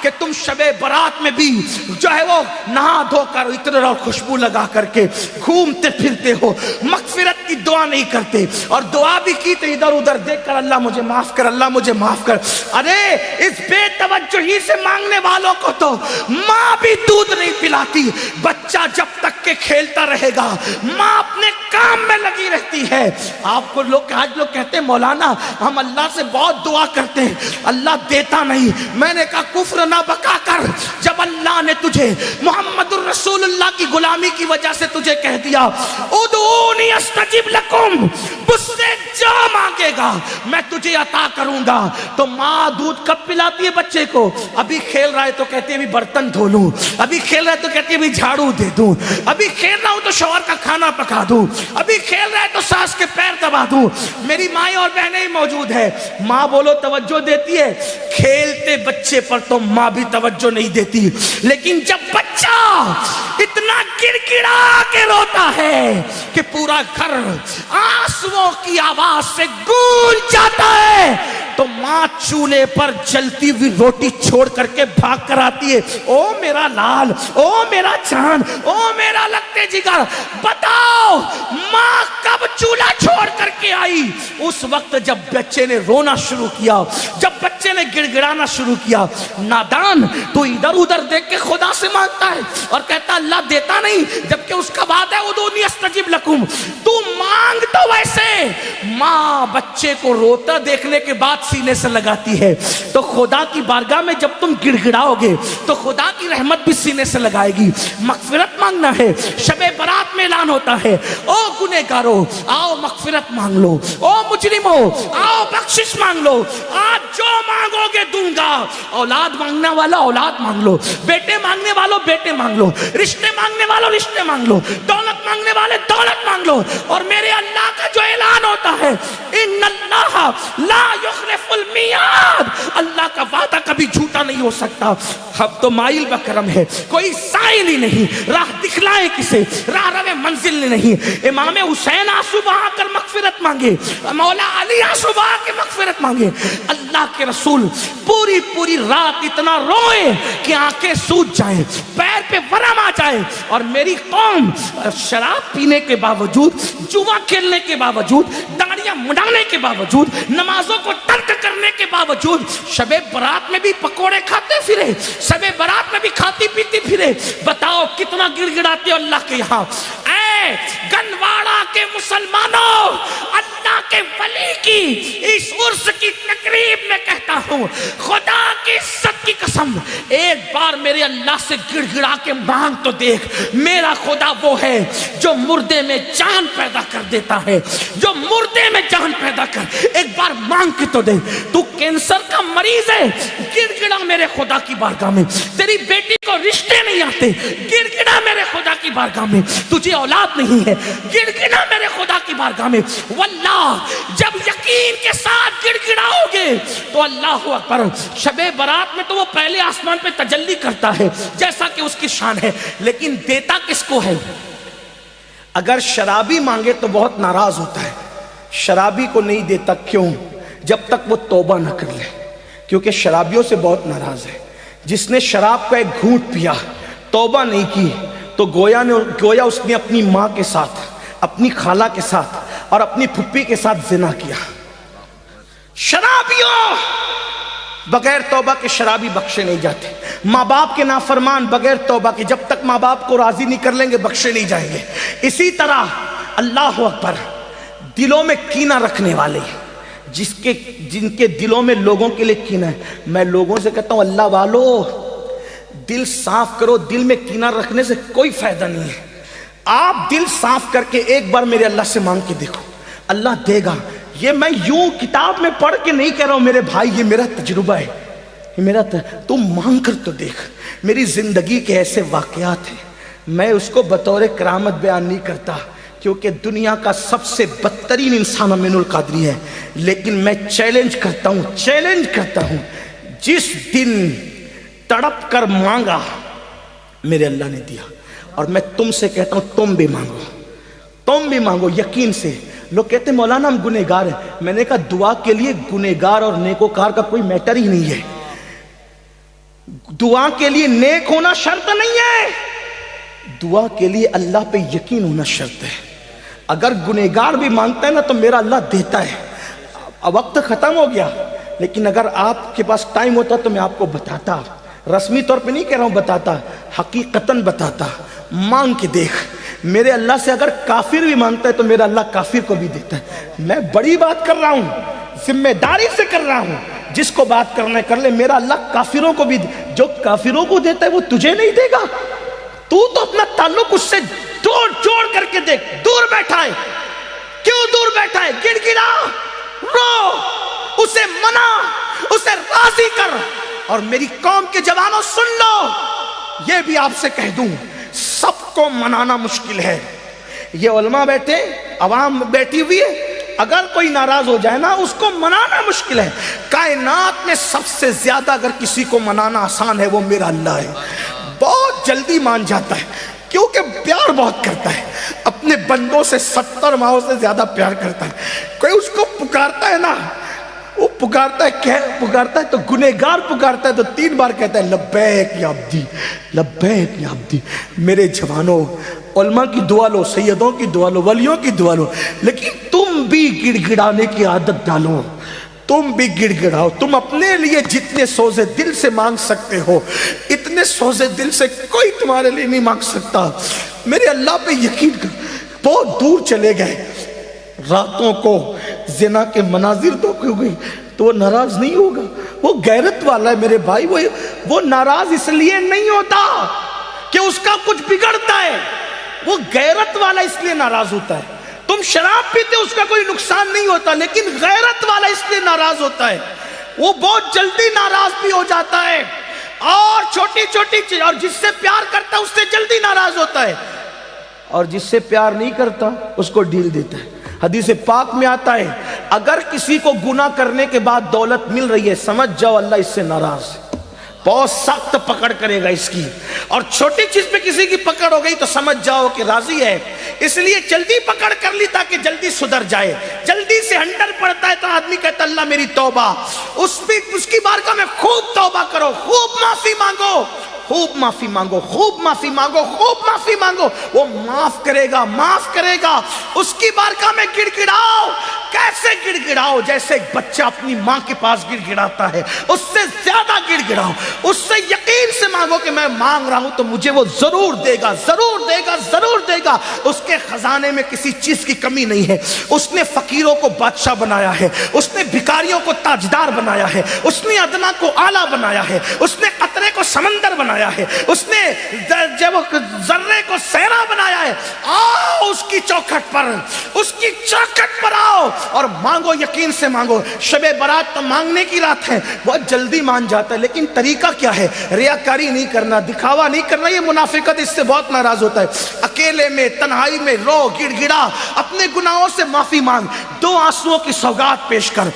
کہ تم شب برات میں بھی جو ہے وہ نہا دھو کر عطر اور خوشبو لگا کر کے گھومتے پھرتے ہو، مغفرت کی دعا نہیں کرتے، اور دعا بھی کی تو ادھر ادھر دیکھ کر اللہ مجھے معاف کر، اللہ مجھے معاف کر۔ ارے اس بے توجہی سے مانگنے والوں کو تو ماں بھی دودھ نہیں پلاتی۔ بچہ جب تک کہ کھیلتا رہے گا ماں اپنے کام میں لگی رہتی ہے۔ آپ کو آج لوگ کہتے ہیں مولانا ہم اللہ سے بہت دعا کرتے ہیں، اللہ دیتا نہیں۔ میں نے کہا کفر نہ بکا کر، جب اللہ نے تجھے محمد الرسول اللہ کی غلامی کی وجہ سے تجھے کہہ دیا ادعونی استجب لکم، مجھ سے جو مانگے گا میں تجھے عطا کروں گا، تو ماں دودھ کب پلاتی ہے بچے کو؟ ابھی کھیل رہا ہے تو کہتی ہے ابھی برتن دھو لوں، ابھی کھیل رہا ہے تو کہتی ہے ابھی جھاڑو دے دوں، ابھی کھیل رہا ہوں تو شوہر کا کھانا پکا دوں، ابھی کھیل رہا ہے تو ساس کے پیر دبا دوں۔ میری مائیں اور بہنیں ہی موجود ہے، ماں بولو توجہ دیتی ہے، کھیلتے بچے پر تو ماں بھی توجہ نہیں دیتی، لیکن جب بچہ اتنا گڑگڑا کے روتا ہے کہ پورا گھر آنسوؤں کی آواز سے گونج جاتا ہے، تو ماں چولہے پر جلتی ہوئی روٹی چھوڑ کر کے بھاگ کر آتی ہے، او میرا لال، او میرا چاند، او میرا لگتے جگر، بتاؤ ماں کب چولہا چھوڑ کر کے آئی؟ اس وقت جب بچے نے رونا شروع کیا، جب بچے نے گڑگڑانا شروع کیا۔ نادان تو ادھر ادھر دیکھ کے خدا سے مانگتا ہے اور کہتا اللہ دیتا نہیں، جبکہ اس کا وعدہ ہے ادعونی استجب لکم۔ تو مانگ تو ویسے، ماں بچے کو روتا دیکھنے کے بعد سینے سے لگاتی ہے، تو خدا کی بارگاہ میں جب تم گڑگڑاؤ گے تو خدا کی رحمت بھی سینے سے لگائے گی۔ مغفرت مانگنا ہے، شب برات میں اعلان ہوتا ہے او گنہگارو آؤ مغفرت مانگ لو، او مجرمو آؤ بخشش مانگ لو، آج جو مانگو گے دوں گا۔ اولاد مانگنے والا اولاد مانگ لو، بیٹے مانگنے والوں بیٹے مانگ لو، رشتے مانگنے والوں رشتے مانگ لو، دولت مانگنے والے دولت مانگ لو، اور میرے اللہ کا جو اعلان ہوتا ہے ان اللہ لا یخلف المیعاد، اللہ کا وعدہ کبھی جھوٹا نہیں ہو سکتا۔ اب تو مائل بکرم ہے، کوئی سائل ہی نہیں، راہ دکھلائے کسے، راہ رو منزل نہیں۔ امام حسین آنسو بہا کر مغفرت مانگے، مولا علی آنسو بہا کے مغفرت مانگے، اللہ کے رسول پوری پوری رات اتنا روئے کہ آنکھیں سوج جائیں، پیر پہ ورم آ جائے، اور میری قوم شراب پینے کے باوجود، جوا کھیلنے کے باوجود، داڑیاں مڈانے کے باوجود، نمازوں کو ترک کرنے کے باوجود شب برات میں بھی پکوڑے کھاتے پھرے، شب برات میں بھی کھاتی پیتی پھرے۔ بتاؤ کتنا گڑ گڑاتے ہو اللہ کے یہاں۔ اے گنواڑا کے مسلمانوں، اللہ کے ولی کی اس عرس کی تقریب میں کہتا ہوں خدا کی عزت کی قسم، ایک بار میرے اللہ سے گڑ گڑا کے مانگ تو دیکھ۔ میرا خدا وہ ہے جو مردے میں جان پیدا کر دیتا ہے، جو مردے میں جان پیدا کر، ایک بار مانگ کے تو دے۔ تو کینسر کا مریض ہے، گڑ گڑا میرے خدا کی بارگاہ میں۔ تیری بیٹی کو رشتے نہیں آتے، گڑ گڑا میرے خدا کی بارگاہ میں۔ تجھے اولاد نہیں ہے، گڑ گڑا میرے خدا کی بارگاہ میں۔ واللہ جب یقین کے ساتھ گڑ گڑاؤ گے تو اللہ اکبر، شب برات میں تو وہ پہلے آسمان پہ تجلی کرتا ہے جیسا کہ اس کی شان ہے، لیکن دیتا کس کو ہے؟ اگر شرابی مانگے تو بہت ناراض ہوتا ہے، شرابی کو نہیں دیتا، کیوں؟ جب تک وہ توبہ نہ کر لے، کیونکہ شرابیوں سے بہت ناراض ہے۔ جس نے شراب کا ایک گھونٹ پیا، توبہ نہیں کی، تو گویا اس نے اپنی ماں کے ساتھ، اپنی خالہ کے ساتھ اور اپنی پھپھی کے ساتھ زنا کیا۔ شرابیوں بغیر توبہ کے شرابی بخشے نہیں جاتے، ماں باپ کے نافرمان بغیر توبہ کے جب تک ماں باپ کو راضی نہیں کر لیں گے بخشے نہیں جائیں گے۔ اسی طرح اللہ اکبر، دلوں میں کینہ رکھنے والے، جن کے دلوں میں لوگوں کے لیے کینہ ہے، میں لوگوں سے کہتا ہوں اللہ والو دل صاف کرو، دل میں کینہ رکھنے سے کوئی فائدہ نہیں ہے۔ آپ دل صاف کر کے ایک بار میرے اللہ سے مانگ کے دیکھو، اللہ دے گا۔ یہ میں یوں کتاب میں پڑھ کے نہیں کہہ رہا ہوں میرے بھائی، یہ میرا تجربہ ہے، تم مانگ کر تو دیکھ۔ میری زندگی کے ایسے واقعات ہیں، میں اس کو بطور کرامت بیان نہیں کرتا کیونکہ دنیا کا سب سے بدترین انسان امین القادری ہے، لیکن میں چیلنج کرتا ہوں جس دن تڑپ کر مانگا میرے اللہ نے دیا۔ اور میں تم سے کہتا ہوں تم بھی مانگو یقین سے۔ لوگ کہتے ہیں مولانا ہم گنہگار ہیں، میں نے کہا دعا کے لیے گنہگار اور نیکوکار کا کوئی میٹر ہی نہیں ہے۔ دعا کے لیے نیک ہونا شرط نہیں ہے، دعا کے لیے اللہ پہ یقین ہونا شرط ہے۔ اگر گنہگار بھی مانگتا ہے نا تو میرا اللہ دیتا ہے۔ اب وقت ختم ہو گیا، لیکن اگر آپ کے پاس ٹائم ہوتا تو میں آپ کو بتاتا، رسمی طور پہ نہیں کہہ رہا ہوں، بتاتا، حقیقتاً بتاتا۔ مانگ کے دیکھ، میرے اللہ سے اگر کافر بھی مانگتا ہے تو میرا اللہ کافر کو بھی دیتا ہے۔ میں بڑی بات کر رہا ہوں، ذمہ داری سے کر رہا ہوں، جس کو بات کرنا ہے کر لے۔ میرا اللہ کافروں کو بھی، جو کافروں کو دیتا ہے وہ تجھے نہیں دے گا؟ تو اپنا تعلق اس سے جوڑ کر کے دیکھ۔ دور بیٹھا ہے، کیوں دور بیٹھا ہے؟ گڑ گڑا، رو، اسے منا، اسے راضی کر۔ اور میری قوم کے جوانوں سن لو، یہ بھی آپ سے کہہ دوں، سب کو منانا مشکل ہے۔ یہ علماء بیٹھے، عوام بیٹھی ہوئی ہے، اگر کوئی ناراض ہو جائے نا اس کو منانا مشکل ہے۔ کائنات میں سب سے زیادہ اگر کسی کو منانا آسان ہے وہ میرا اللہ ہے۔ بہت جلدی مان جاتا ہے، کیونکہ پیار بہت کرتا ہے، اپنے بندوں سے 70 ماہوں سے زیادہ پیار کرتا ہے۔ کوئی اس کو پکارتا ہے نا، وہ پکارتا ہے تو گنہگار پکارتا ہے تو 3 بار کہتا ہے لبیک یا عبدی، لبیک یا عبدی۔ میرے جوانوں، علماء کی دعا لو، سیدوں کی دعا لو، ولیوں کی دعا لو، لیکن تم بھی گڑ گڑانے کی عادت ڈالو، تم بھی گڑ گڑاؤ۔ تم اپنے لیے جتنے سوزے دل سے مانگ سکتے ہو، اتنے سوزے دل سے کوئی تمہارے لیے نہیں مانگ سکتا۔ میرے اللہ پہ یقین کر۔ بہت دور چلے گئے، راتوں کو زنا کے مناظر تو ہو گئی تو وہ ناراض نہیں ہوگا؟ وہ غیرت والا ہے میرے بھائی، وہ ناراض اس لیے نہیں ہوتا کہ اس کا کچھ بگڑتا ہے، وہ غیرت والا اس لیے ناراض ہوتا ہے۔ تم شراب پیتے اس کا کوئی نقصان نہیں ہوتا، لیکن غیرت والا اس لیے ناراض ہوتا ہے، وہ بہت جلدی ناراض بھی ہو جاتا ہے، اور چھوٹی چھوٹی چیز، اور جس سے پیار کرتا ہے اس سے جلدی ناراض ہوتا ہے، اور جس سے پیار نہیں کرتا اس کو ڈھیل دیتا ہے۔ حدیث پاک میں آتا ہے اگر کسی کو گناہ کرنے کے بعد دولت مل رہی ہے سمجھ جاؤ اللہ اس سے ناراض ہے، بہت سخت پکڑ کرے گا اس کی، اور چھوٹی چیز پہ کسی کی پکڑ ہو گئی تو سمجھ جاؤ کہ راضی ہے، اس لیے جلدی پکڑ کر لی تاکہ جلدی سدھر جائے۔ جلدی سے ہنڈر پڑتا ہے تو آدمی کہتا اللہ میری توبہ، اس کی بارگاہ میں خوب توبہ کرو، خوب معافی مانگو، خوب معافی مانگو، خوب معافی مانگو، خوب معافی مانگو، وہ معاف کرے گا، معاف کرے گا۔ اس کی بارگاہ میں گڑ گڑاؤ، کیسے گڑ گڑاؤ؟ جیسے ایک بچہ اپنی ماں کے پاس گڑ گڑاتا ہے، اس سے زیادہ گڑ گڑاؤ، اس سے یقین سے مانگو کہ میں مانگ رہا ہوں تو مجھے وہ ضرور دے گا، ضرور دے گا، ضرور دے گا۔ اس کے خزانے میں کسی چیز کی کمی نہیں ہے، اس نے فقیروں کو بادشاہ بنایا ہے، اس نے بھکاریوں کو تاجدار بنایا ہے، اس نے ادنا کو اعلیٰ بنایا ہے، اس نے قطرے کو سمندر بنایا ہے، اس نے ذرے کو صحرا بنایا ہے۔ آؤ اس کی چوکھٹ پر، اس کی چوکھٹ پر آؤ اور مانگو، یقین سے مانگو۔ شب برات تو مانگنے کی رات ہے، بہت جلدی مان جاتا ہے، لیکن طریقہ کیا ہے؟ ریاکاری نہیں کرنا، دکھاوا نہیں کرنا، یہ منافقت اس سے بہت ناراض ہوتا ہے۔ اکیلے میں، تنہائی میں رو، گڑ گڑا، اپنے گناہوں سے معافی مانگ، 2 آنسوؤں کی سوگات پیش کر۔